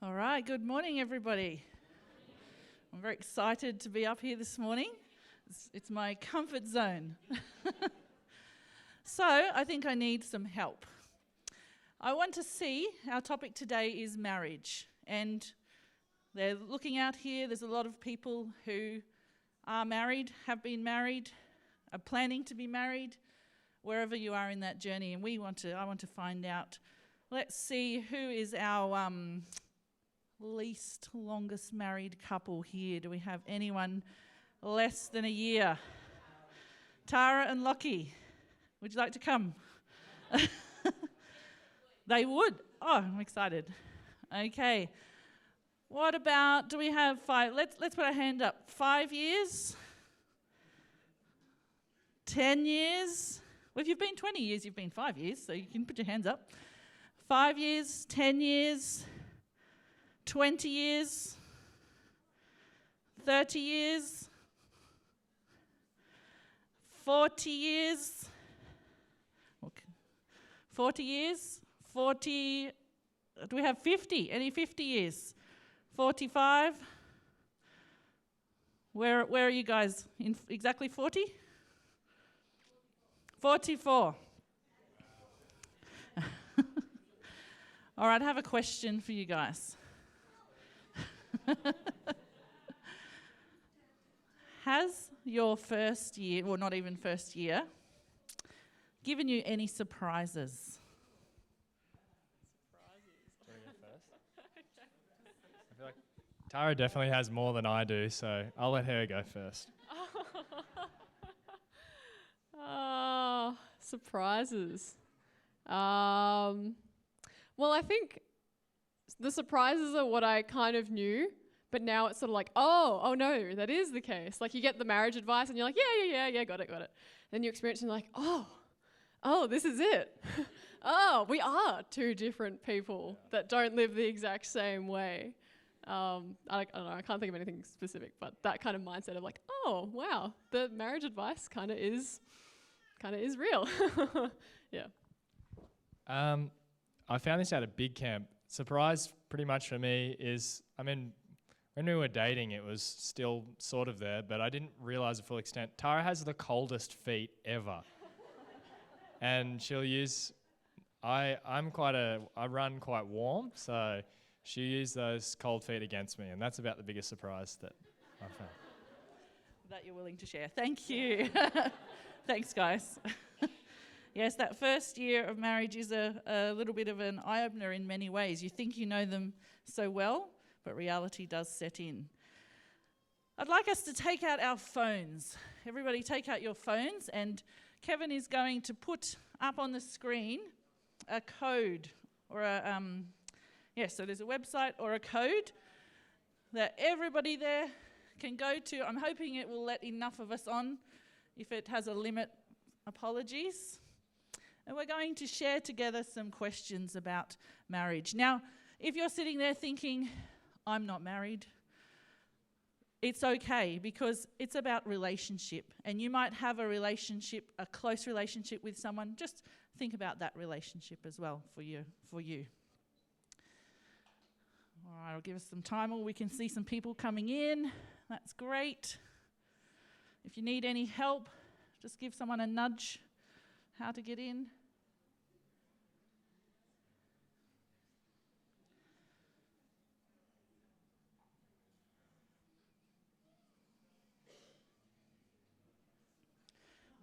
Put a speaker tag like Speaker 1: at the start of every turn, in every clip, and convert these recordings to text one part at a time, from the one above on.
Speaker 1: All right, good morning, everybody. I'm very excited to be up here this morning. It's my comfort zone. So I think I need some help. I want to see, our topic today is marriage. And they're looking out here, there's a lot of people who are married, have been married, are planning to be married, wherever you are in that journey. And I want to find out, let's see who is our least longest married couple here. Do we have anyone less than a year? Tara and Lockie, would you like to come? They would. Oh, I'm excited. Okay. What about, do we have 5? Let's put our hand up. 5 years? 10 years? Well, if you've been 20 years, you've been 5 years, so you can put your hands up. 5 years, 10 years, 20 years, 30 years, 40 years, okay. 40 years, 40, do we have 50? Any 50 years? 45? Where are you guys? In exactly 40? 44. All right, I have a question for you guys. Has your first year, or not even first year, given you any surprises?
Speaker 2: I feel like Tara definitely has more than I do, so I'll let her go first.
Speaker 3: Surprises. Well, I think the surprises are what I kind of knew, but now it's sort of like, oh no, that is the case. Like you get the marriage advice and you're like, yeah, got it. Then you experience it and you're like, oh, this is it. Oh, we are two different people that don't live the exact same way. I don't know, I can't think of anything specific, but that kind of mindset of like, oh, wow, the marriage advice kind of is real. Yeah.
Speaker 2: I found this at a big camp. Surprise pretty much for me is, when we were dating, it was still sort of there, but I didn't realize the full extent. Tara has the coldest feet ever. And she'll use, I run quite warm, so she'll use those cold feet against me, and that's about the biggest surprise that I found.
Speaker 1: That you're willing to share. Thank you. Thanks, guys. Yes, that first year of marriage is a little bit of an eye-opener in many ways. You think you know them so well, but reality does set in. I'd like us to take out our phones. Everybody take out your phones, and Kevin is going to put up on the screen a code or so there's a website or a code that everybody there can go to. I'm hoping it will let enough of us on. If it has a limit, apologies. And we're going to share together some questions about marriage. Now, if you're sitting there thinking, I'm not married, it's okay, because it's about relationship. And you might have a close relationship with someone. Just think about that relationship as well for you. All right, I'll give us some time, or we can see some people coming in. That's great. If you need any help, just give someone a nudge how to get in.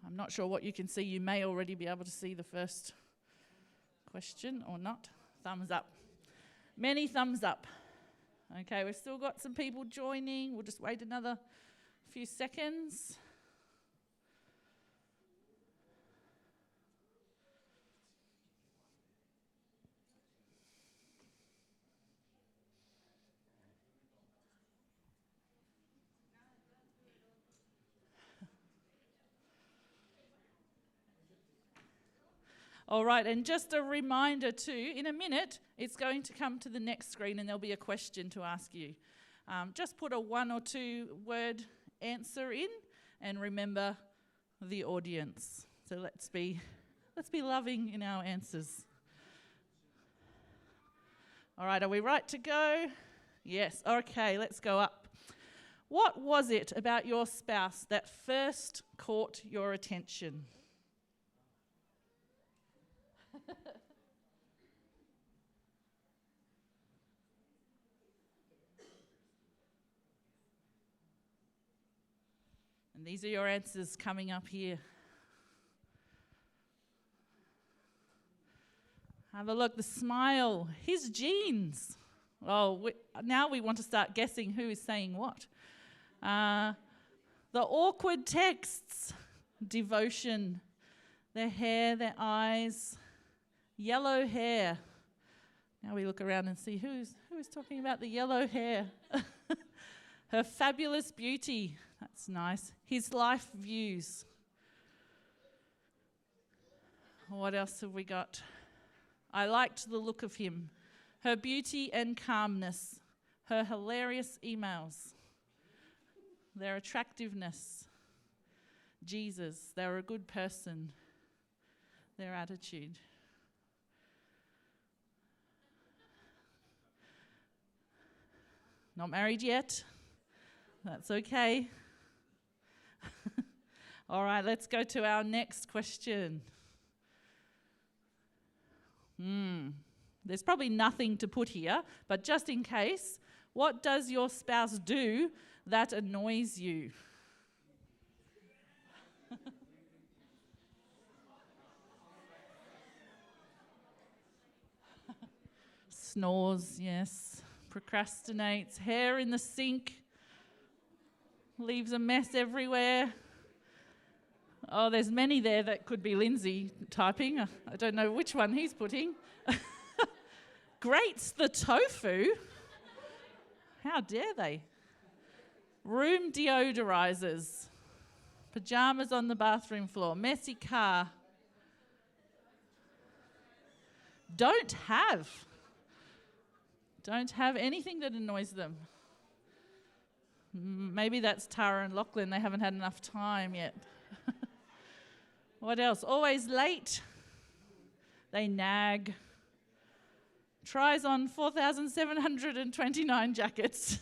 Speaker 1: I'm not sure what you can see. You may already be able to see the first question or not. Thumbs up. Many thumbs up. Okay, we've still got some people joining. We'll just wait another few seconds. All right, and just a reminder too, in a minute, it's going to come to the next screen and there'll be a question to ask you. Just put a 1 or 2 word answer in and remember the audience. So let's be loving in our answers. All right, are we right to go? Yes. Okay, let's go up. What was it about your spouse that first caught your attention? And these are your answers coming up here. Have a look, the smile, his genes. Oh, now we want to start guessing who is saying what. The awkward texts, devotion, their hair, their eyes, yellow hair. Now we look around and see who is talking about the yellow hair. Her fabulous beauty, that's nice. His life views. What else have we got? I liked the look of him. Her beauty and calmness. Her hilarious emails. Their attractiveness. Jesus, they were a good person. Their attitude. Not married yet? That's okay. All right, let's go to our next question. There's probably nothing to put here, but just in case, what does your spouse do that annoys you? Snores, yes. Procrastinates. Hair in the sink. Leaves a mess everywhere. Oh, there's many there that could be Lindsay typing. I don't know which one he's putting. Grates the tofu. How dare they? Room deodorizers. Pajamas on the bathroom floor. Messy car. Don't have anything that annoys them. Maybe that's Tara and Lachlan. They haven't had enough time yet. What else? Always late. They nag. Tries on 4,729 jackets.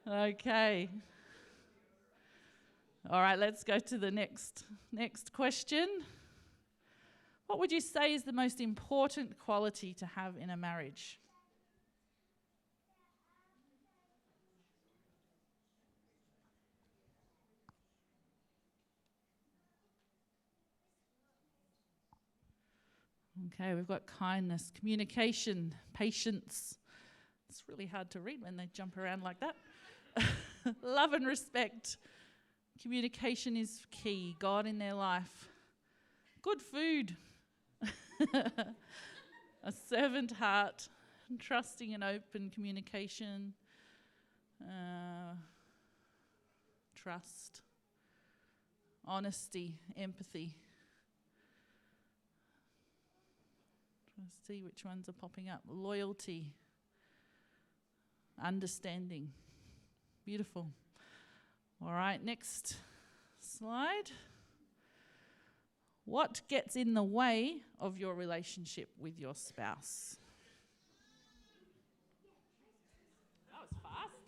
Speaker 1: Okay. All right, let's go to the next question. What would you say is the most important quality to have in a marriage? Okay, we've got kindness, communication, patience. It's really hard to read when they jump around like that. Love and respect. Communication is key. God in their life. Good food. A servant heart. Trusting and open communication. Trust. Honesty. Empathy. Let's see which ones are popping up. Loyalty. Understanding. Beautiful. All right, next slide. What gets in the way of your relationship with your spouse? That was fast.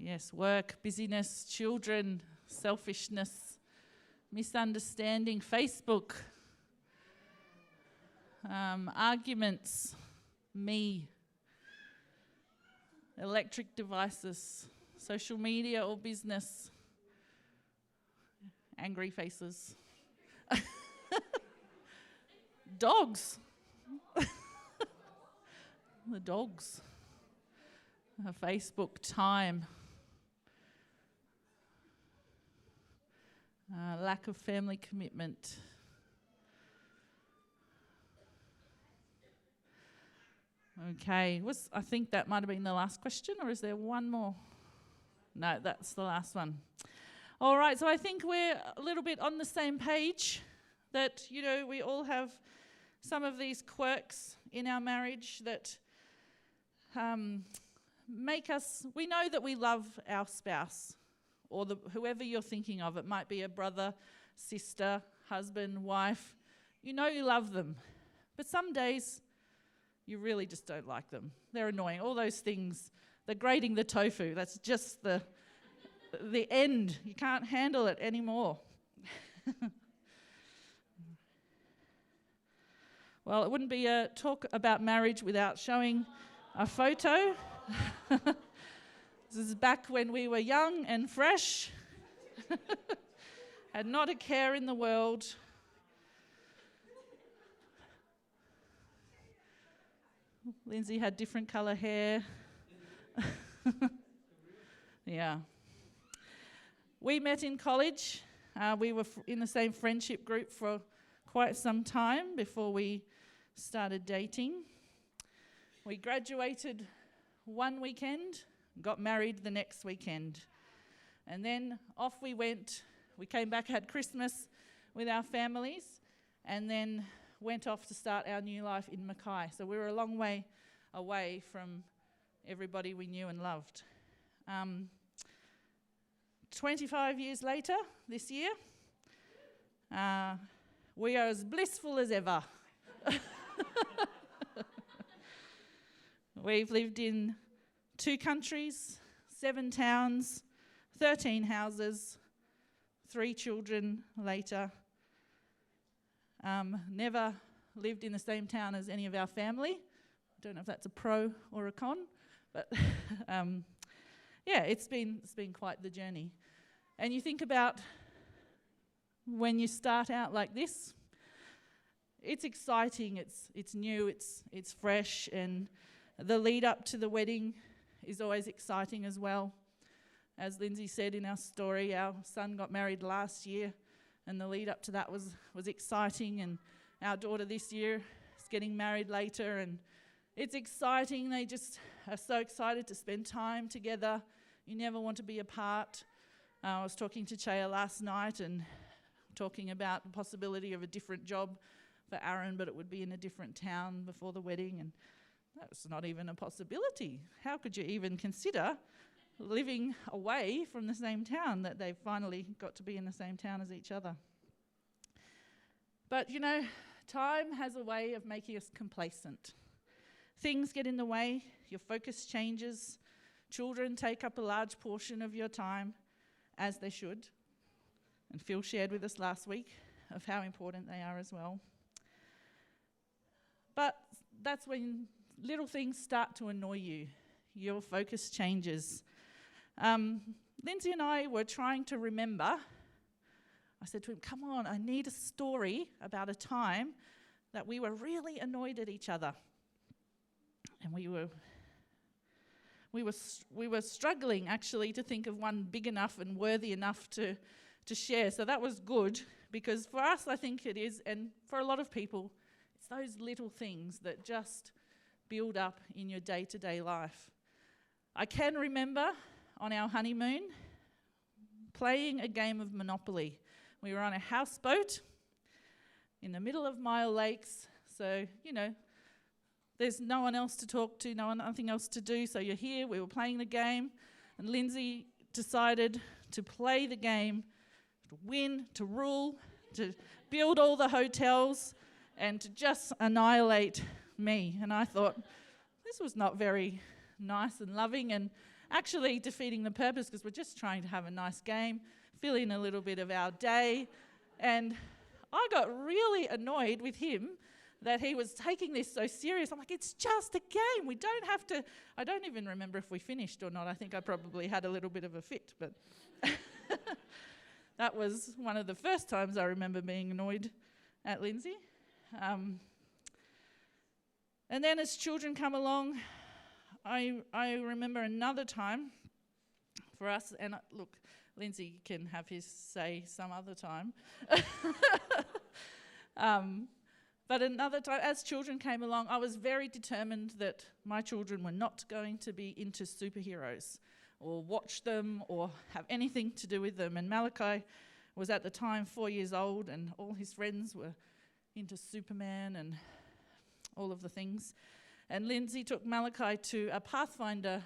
Speaker 1: Yes, work, busyness, children, selfishness, misunderstanding, Facebook, arguments, me, electric devices, social media or business, angry faces, dogs, the dogs, Facebook time. Lack of family commitment. Okay, I think that might have been the last question, or is there one more? No, that's the last one. All right, so I think we're a little bit on the same page that, we all have some of these quirks in our marriage that we know that we love our spouse or whoever you're thinking of. It might be a brother, sister, husband, wife. You know you love them. But some days you really just don't like them. They're annoying. All those things, the grating the tofu, that's just the end. You can't handle it anymore. Well, it wouldn't be a talk about marriage without showing a photo. This is back when we were young and fresh, had not a care in the world. Lindsay had different colour hair. Yeah. We met in college. We were in the same friendship group for quite some time before we started dating. We graduated one weekend, got married the next weekend. And then off we went. We came back, had Christmas with our families, and then went off to start our new life in Mackay. So we were a long way away from everybody we knew and loved. 25 years later, this year, we are as blissful as ever. We've lived in 2 countries, 7 towns, 13 houses, 3 children later. Never lived in the same town as any of our family. I don't know if that's a pro or a con, but yeah, it's been quite the journey. And you think about when you start out like this, it's exciting, it's new, it's fresh, and the lead up to the wedding is always exciting as well. As Lindsay said in our story, our son got married last year, and the lead up to that was exciting, and our daughter this year is getting married later, and it's exciting. They just are so excited to spend time together. You never want to be apart. I was talking to Chaya last night and talking about the possibility of a different job for Aaron, but it would be in a different town before the wedding, and that's not even a possibility. How could you even consider living away from the same town that they've finally got to be in the same town as each other? But, you know, time has a way of making us complacent. Things get in the way, your focus changes, children take up a large portion of your time, as they should. And Phil shared with us last week of how important they are as well. But that's when little things start to annoy you. Your focus changes. Lindsay and I were trying to remember. I said to him, come on, I need a story about a time that we were really annoyed at each other. And we were struggling actually to think of one big enough and worthy enough to share. So that was good, because for us I think it is, and for a lot of people, it's those little things that just build up in your day-to-day life. I can remember on our honeymoon playing a game of Monopoly. We were on a houseboat in the middle of Mile Lakes, so, you know, there's no one else to talk to, nothing else to do, so you're here, we were playing the game, and Lindsay decided to play the game, to win, to rule, to build all the hotels, and to just annihilate me. And I thought, this was not very nice and loving, and actually defeating the purpose, because we're just trying to have a nice game, fill in a little bit of our day. And I got really annoyed with him that he was taking this so serious. I'm like, it's just a game. We don't have to. I don't even remember if we finished or not. I think I probably had a little bit of a fit, but that was one of the first times I remember being annoyed at Lindsay. And then as children come along, I remember another time for us, and look, Lindsay can have his say some other time. But another time, as children came along, I was very determined that my children were not going to be into superheroes or watch them or have anything to do with them. And Malachi was at the time 4 years old, and all his friends were into Superman and all of the things. And Lindsay took Malachi to a Pathfinder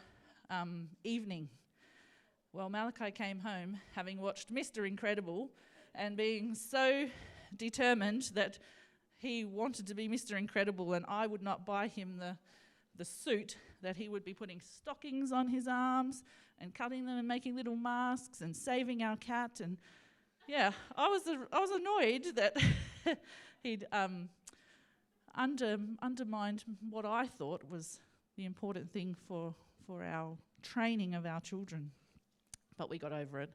Speaker 1: evening. Well, Malachi came home having watched Mr. Incredible and being so determined that he wanted to be Mr. Incredible, and I would not buy him the suit, that he would be putting stockings on his arms and cutting them and making little masks and saving our cat. And yeah, I was annoyed that he'd undermined what I thought was the important thing for our training of our children. But we got over it,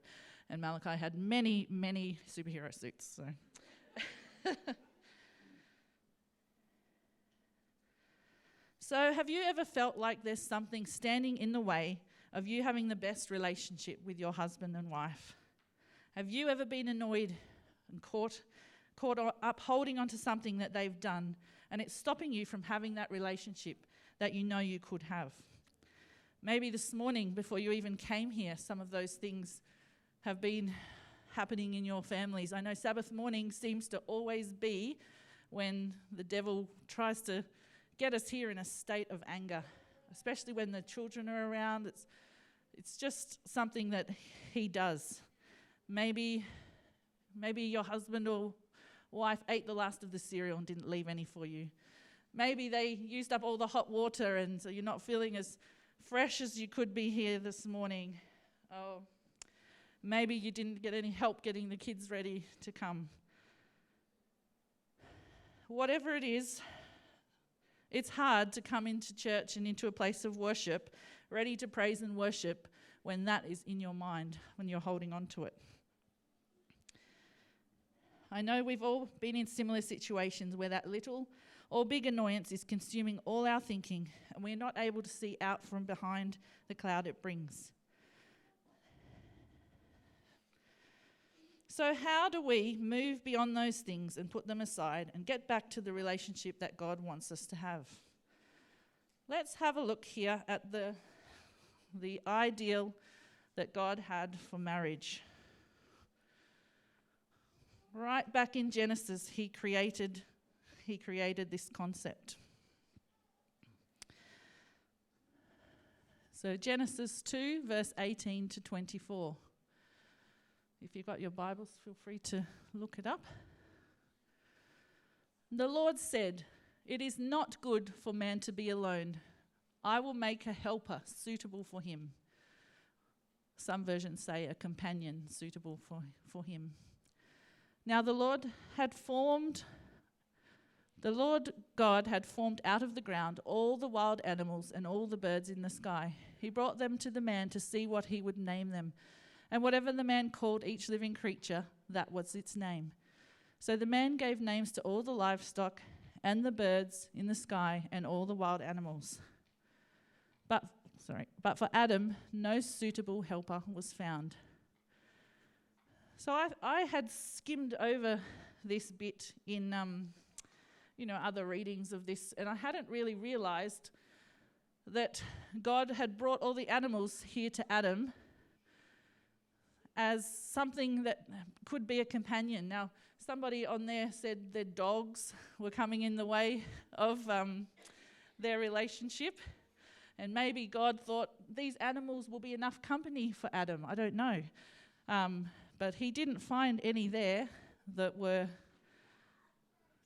Speaker 1: and Malachi had many, many superhero suits. So, so have you ever felt like there's something standing in the way of you having the best relationship with your husband and wife? Have you ever been annoyed and caught up holding on to something that they've done, and it's stopping you from having that relationship that you know you could have? Maybe this morning, before you even came here, some of those things have been happening in your families. I know Sabbath morning seems to always be when the devil tries to get us here in a state of anger, especially when the children are around. It's just something that he does. Maybe your husband or wife ate the last of the cereal and didn't leave any for you. Maybe they used up all the hot water, and so you're not feeling as fresh as you could be here this morning. Oh, maybe you didn't get any help getting the kids ready to come. Whatever it is, it's hard to come into church and into a place of worship, ready to praise and worship, when that is in your mind, when you're holding on to it. I know we've all been in similar situations where that little or big annoyance is consuming all our thinking, and we're not able to see out from behind the cloud it brings. So how do we move beyond those things and put them aside and get back to the relationship that God wants us to have? Let's have a look here at the ideal that God had for marriage. Right back in Genesis, he created this concept. So Genesis 2, verse 18 to 24. If you've got your Bibles, feel free to look it up. The Lord said, "It is not good for man to be alone. I will make a helper suitable for him." Some versions say a companion suitable for him. Now the Lord God had formed out of the ground all the wild animals and all the birds in the sky. He brought them to the man to see what he would name them. And whatever the man called each living creature, that was its name. So the man gave names to all the livestock and the birds in the sky and all the wild animals. But for Adam, no suitable helper was found. So I had skimmed over this bit in other readings of this, and I hadn't really realized that God had brought all the animals here to Adam as something that could be a companion. Now, somebody on there said their dogs were coming in the way of their relationship, and maybe God thought these animals will be enough company for Adam. I don't know. But he didn't find any there that were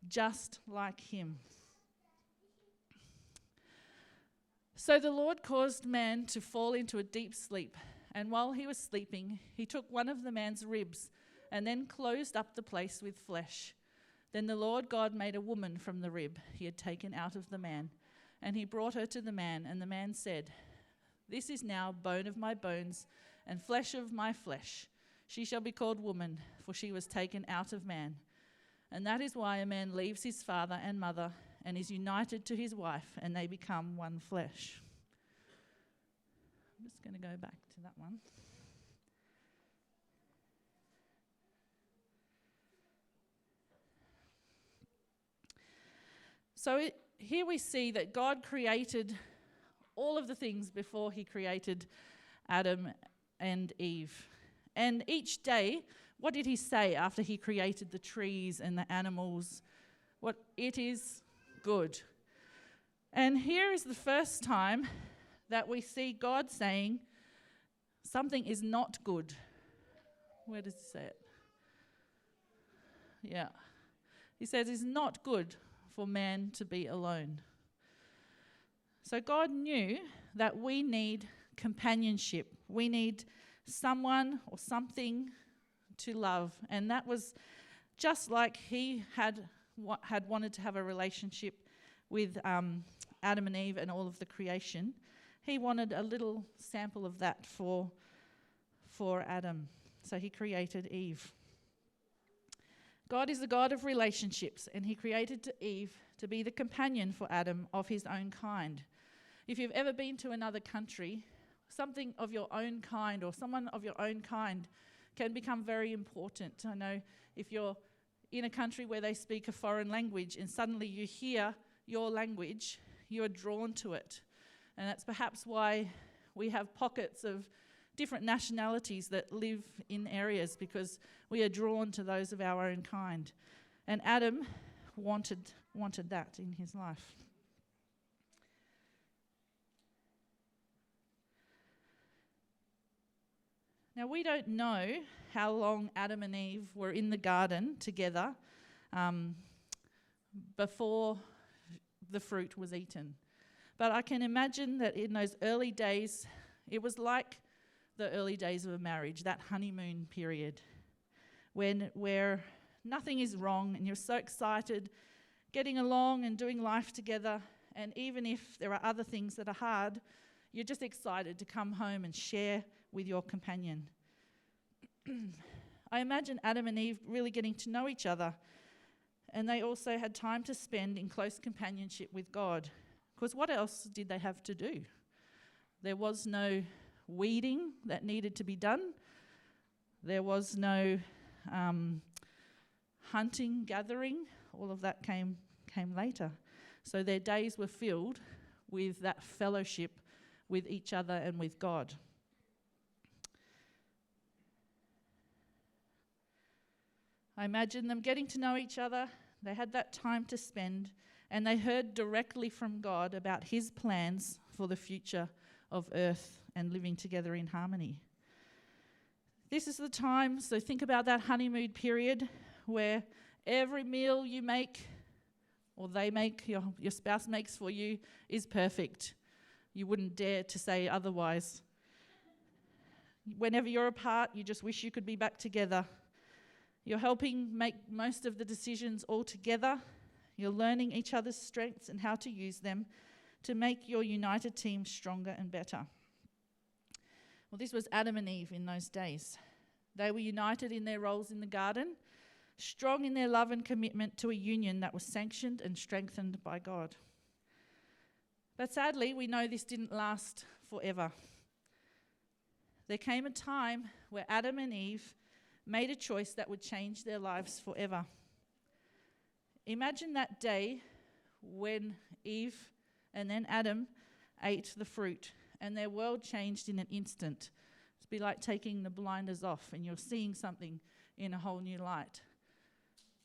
Speaker 1: just like him. So the Lord caused man to fall into a deep sleep, and while he was sleeping, he took one of the man's ribs and then closed up the place with flesh. Then the Lord God made a woman from the rib he had taken out of the man, and he brought her to the man, and the man said, "This is now bone of my bones and flesh of my flesh. She shall be called woman, for she was taken out of man. And that is why a man leaves his father and mother and is united to his wife, and they become one flesh." I'm just going to go back to that one. So here we see that God created all of the things before he created Adam and Eve. And each day, what did he say after he created the trees and the animals? It is good. And here is the first time that we see God saying something is not good. Where does he say it? Yeah. He says it's not good for man to be alone. So God knew that we need companionship. We need someone or something to love. And that was just like he had wanted to have a relationship with Adam and Eve and all of the creation. He wanted a little sample of that for Adam. So he created Eve. God is the God of relationships, and he created Eve to be the companion for Adam of his own kind. If you've ever been to another country, something of your own kind or someone of your own kind can become very important. I know if you're in a country where they speak a foreign language and suddenly you hear your language, you are drawn to it. And that's perhaps why we have pockets of different nationalities that live in areas, because we are drawn to those of our own kind. And Adam wanted that in his life. Now, we don't know how long Adam and Eve were in the garden together before the fruit was eaten. But I can imagine that in those early days, it was like the early days of a marriage, that honeymoon period, where nothing is wrong and you're so excited, getting along and doing life together. And even if there are other things that are hard, you're just excited to come home and share with your companion. I imagine Adam and Eve really getting to know each other, and they also had time to spend in close companionship with God, because what else did they have to do? There was no weeding that needed to be done. There was no hunting, gathering. All of that came later. So their days were filled with that fellowship with each other and with God. I imagine them getting to know each other. They had that time to spend, and they heard directly from God about his plans for the future of earth and living together in harmony. This is the time, so think about that honeymoon period where every meal you make or they make, your spouse makes for you, is perfect. You wouldn't dare to say otherwise. Whenever you're apart, you just wish you could be back together. You're helping make most of the decisions all together. You're learning each other's strengths and how to use them to make your united team stronger and better. Well, this was Adam and Eve in those days. They were united in their roles in the garden, strong in their love and commitment to a union that was sanctioned and strengthened by God. But sadly, we know this didn't last forever. There came a time where Adam and Eve made a choice that would change their lives forever. Imagine that day when Eve and then Adam ate the fruit and their world changed in an instant. It'd be like taking the blinders off and you're seeing something in a whole new light.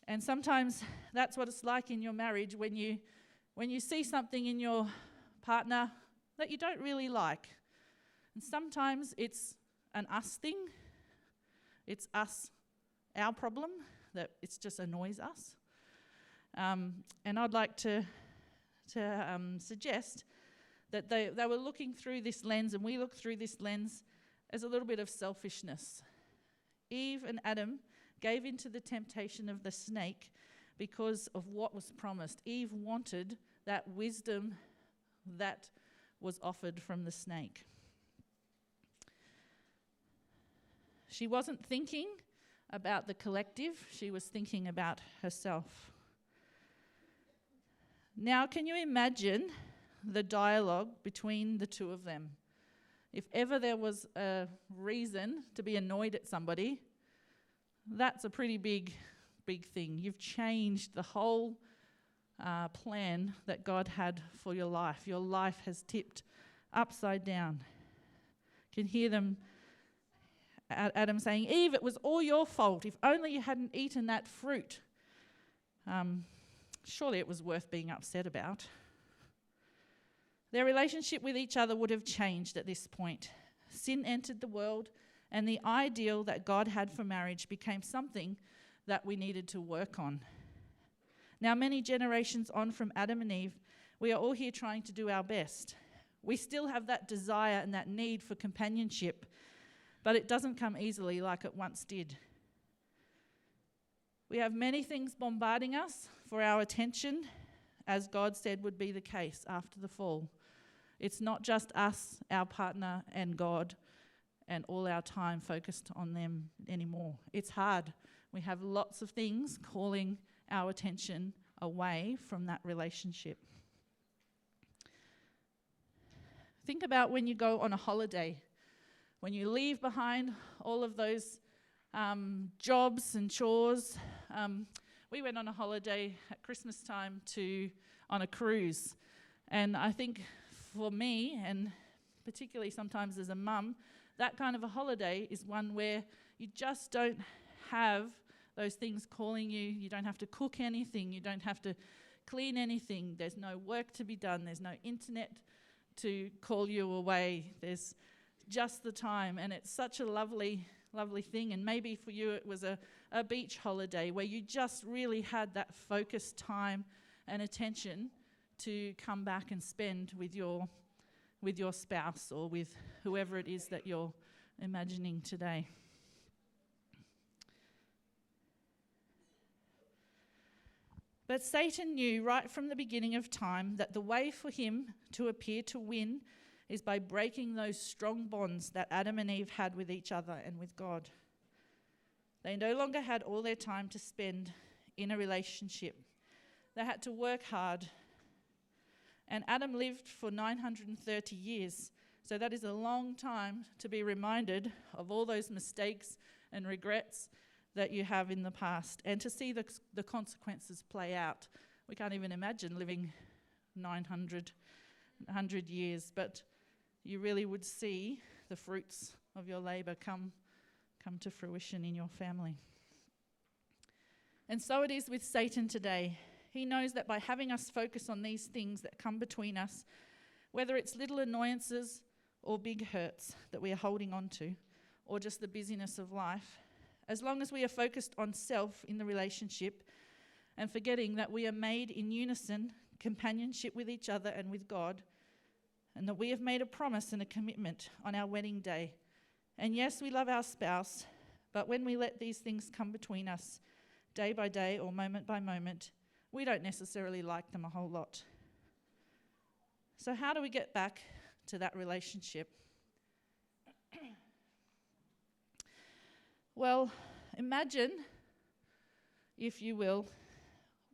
Speaker 1: And sometimes that's what it's like in your marriage when you see something in your partner that you don't really like. And sometimes it's an us thing. It's us, our problem, that it just annoys us. And I'd like to suggest that they were looking through this lens, and we look through this lens as a little bit of selfishness. Eve and Adam gave into the temptation of the snake because of what was promised. Eve wanted that wisdom that was offered from the snake. She wasn't thinking about the collective, she was thinking about herself. Now, can you imagine the dialogue between the two of them? If ever there was a reason to be annoyed at somebody, that's a pretty big thing. You've changed the whole plan that God had for your life. Your life has tipped upside down. You can hear them, Adam saying, Eve, it was all your fault. If only you hadn't eaten that fruit. Surely it was worth being upset about. Their relationship with each other would have changed at this point. Sin entered the world, and the ideal that God had for marriage became something that we needed to work on. Now, many generations on from Adam and Eve, we are all here trying to do our best. We still have that desire and that need for companionship, but it doesn't come easily like it once did. We have many things bombarding us for our attention, as God said would be the case after the fall. It's not just us, our partner, and God, and all our time focused on them anymore. It's hard. We have lots of things calling our attention away from that relationship. Think about when you go on a holiday, when you leave behind all of those jobs and chores. We went on a holiday at Christmas time on a cruise, and I think for me, and particularly sometimes as a mum, that kind of a holiday is one where you just don't have those things calling you. You don't have to cook anything. You don't have to clean anything. There's no work to be done. There's no internet to call you away. There's just the time, and it's such a lovely, lovely thing. And maybe for you it was a beach holiday where you just really had that focused time and attention to come back and spend with your spouse or with whoever it is that you're imagining today. But Satan knew right from the beginning of time that the way for him to appear to win is by breaking those strong bonds that Adam and Eve had with each other and with God. They no longer had all their time to spend in a relationship. They had to work hard. And Adam lived for 930 years. So that is a long time to be reminded of all those mistakes and regrets that you have in the past, and to see the consequences play out. We can't even imagine living 100 years, but you really would see the fruits of your labor come to fruition in your family. And so it is with Satan today. He knows that by having us focus on these things that come between us, whether it's little annoyances or big hurts that we are holding on to, or just the busyness of life, as long as we are focused on self in the relationship and forgetting that we are made in unison, companionship with each other and with God, and that we have made a promise and a commitment on our wedding day. And yes, we love our spouse, but when we let these things come between us day by day or moment by moment, we don't necessarily like them a whole lot. So how do we get back to that relationship? Well, imagine, if you will,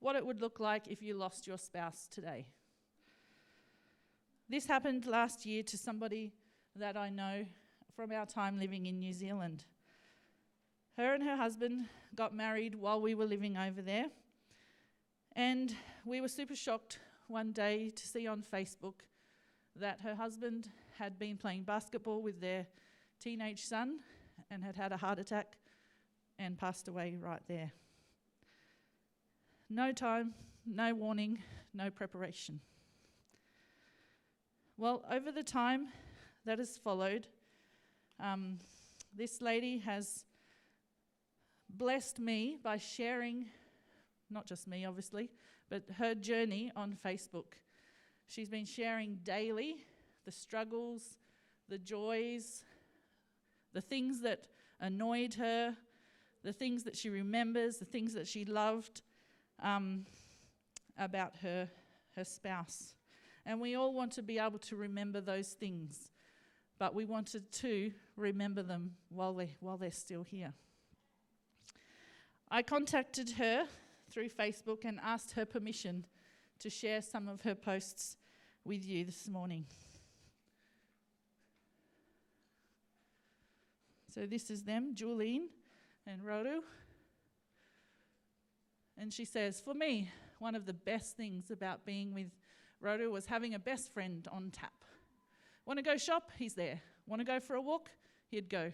Speaker 1: what it would look like if you lost your spouse today. This happened last year to somebody that I know from our time living in New Zealand. Her and her husband got married while we were living over there, and we were super shocked one day to see on Facebook that her husband had been playing basketball with their teenage son and had a heart attack and passed away right there. No time, no warning, no preparation. Well, over the time that has followed, this lady has blessed me by sharing, not just me obviously, but her journey on Facebook. She's been sharing daily the struggles, the joys, the things that annoyed her, the things that she remembers, the things that she loved about her spouse. And we all want to be able to remember those things, but we wanted to remember them while they're still here. I contacted her through Facebook and asked her permission to share some of her posts with you this morning. So this is them, Julene and Roru. And she says, for me, one of the best things about being with Roru was having a best friend on tap. Want to go shop? He's there. Want to go for a walk? He'd go.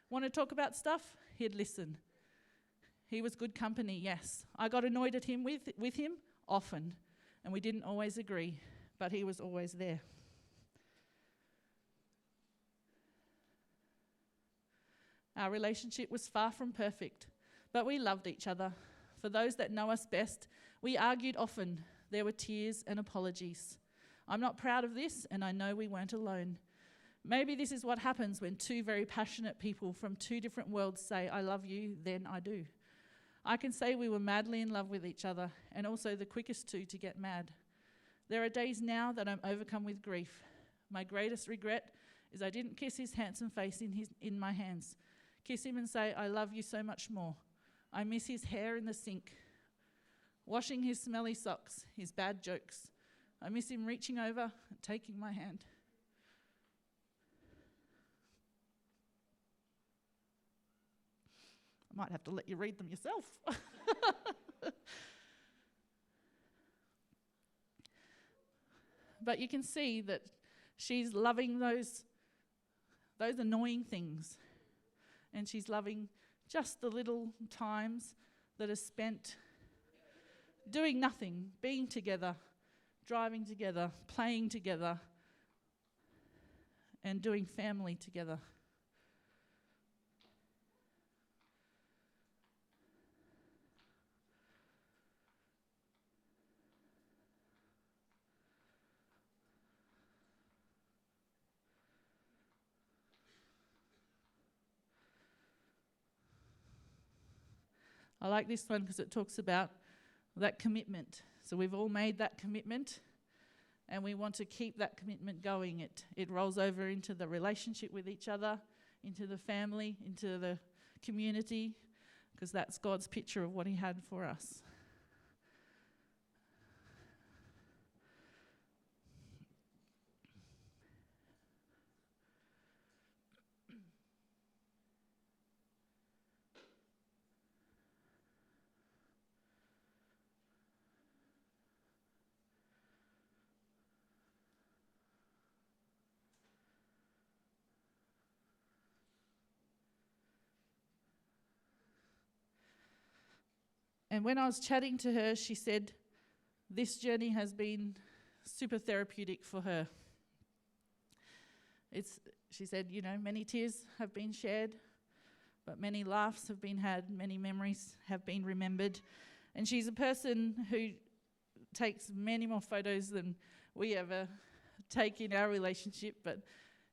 Speaker 1: Want to talk about stuff? He'd listen. He was good company, yes. I got annoyed at him with him often, and we didn't always agree, but he was always there. Our relationship was far from perfect, but we loved each other. For those that know us best, we argued often. There were tears and apologies. I'm not proud of this, and I know we weren't alone. Maybe this is what happens when two very passionate people from two different worlds say, I love you, then I do. I can say we were madly in love with each other, and also the quickest two to get mad. There are days now that I'm overcome with grief. My greatest regret is I didn't kiss his handsome face in my hands. Kiss him and say, I love you so much more. I miss his hair in the sink, washing his smelly socks, his bad jokes. I miss him reaching over and taking my hand. I might have to let you read them yourself. But you can see that she's loving those annoying things. And she's loving just the little times that are spent doing nothing, being together, driving together, playing together, and doing family together. I like this one because it talks about that commitment. So we've all made that commitment, and we want to keep that commitment going. It rolls over into the relationship with each other, into the family, into the community, because that's God's picture of what he had for us. And when I was chatting to her, she said this journey has been super therapeutic for her. She said, many tears have been shared, but many laughs have been had, many memories have been remembered. And she's a person who takes many more photos than we ever take in our relationship. But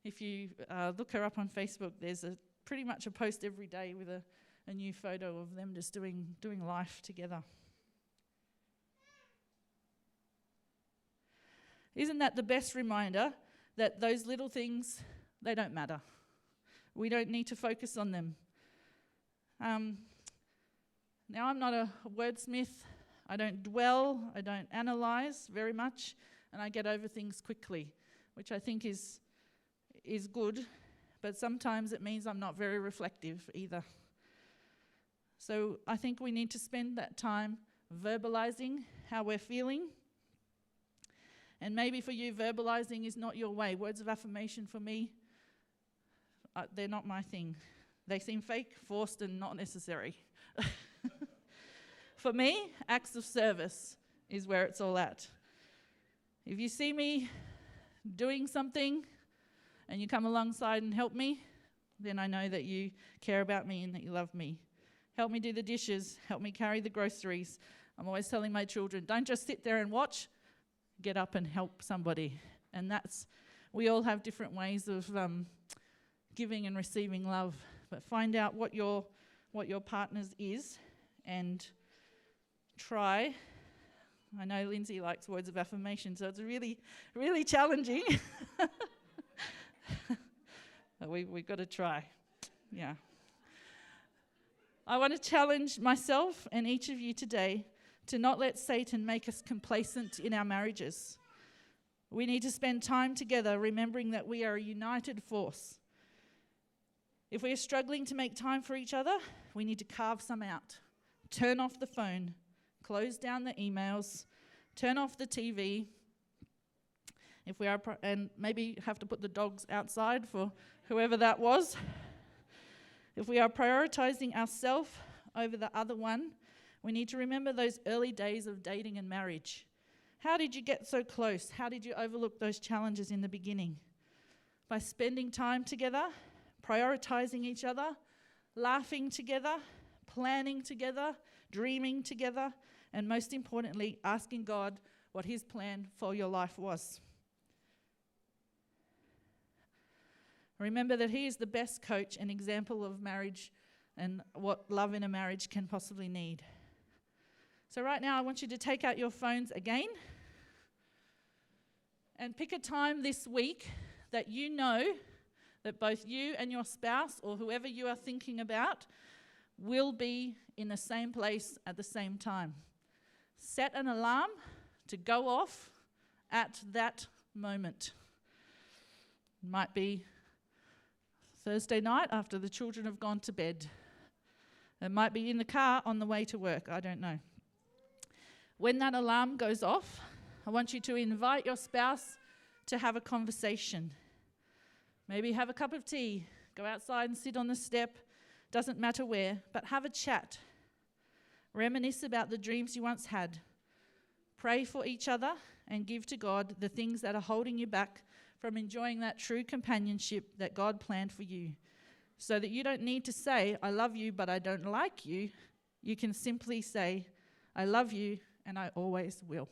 Speaker 1: if you look her up on Facebook, there's pretty much a post every day with a new photo of them just doing life together. Isn't that the best reminder that those little things, they don't matter? We don't need to focus on them. Now, I'm not a wordsmith. I don't dwell. I don't analyze very much, and I get over things quickly, which I think is good, but sometimes it means I'm not very reflective either. So I think we need to spend that time verbalizing how we're feeling. And maybe for you, verbalizing is not your way. Words of affirmation for me, they're not my thing. They seem fake, forced, and not necessary. For me, acts of service is where it's all at. If you see me doing something and you come alongside and help me, then I know that you care about me and that you love me. Help me do the dishes. Help me carry the groceries. I'm always telling my children, don't just sit there and watch. Get up and help somebody. And we all have different ways of giving and receiving love. But find out what your partner's is and try. I know Lindsay likes words of affirmation, so it's really, really challenging. But we've got to try. Yeah. I want to challenge myself and each of you today to not let Satan make us complacent in our marriages. We need to spend time together remembering that we are a united force. If we are struggling to make time for each other, we need to carve some out. Turn off the phone, close down the emails, turn off the TV. If we are, and maybe have to put the dogs outside for whoever that was. If we are prioritizing ourselves over the other one, we need to remember those early days of dating and marriage. How did you get so close? How did you overlook those challenges in the beginning? By spending time together, prioritizing each other, laughing together, planning together, dreaming together, and most importantly, asking God what his plan for your life was. Remember that he is the best coach and example of marriage and what love in a marriage can possibly need. So right now, I want you to take out your phones again and pick a time this week that you know that both you and your spouse or whoever you are thinking about will be in the same place at the same time. Set an alarm to go off at that moment. It might be Thursday night after the children have gone to bed. It might be in the car on the way to work. I don't know. When that alarm goes off, I want you to invite your spouse to have a conversation. Maybe have a cup of tea, go outside and sit on the step, doesn't matter where, but have a chat. Reminisce about the dreams you once had. Pray for each other and give to God the things that are holding you back from enjoying that true companionship that God planned for you. So that you don't need to say, I love you, but I don't like you. You can simply say, I love you and I always will.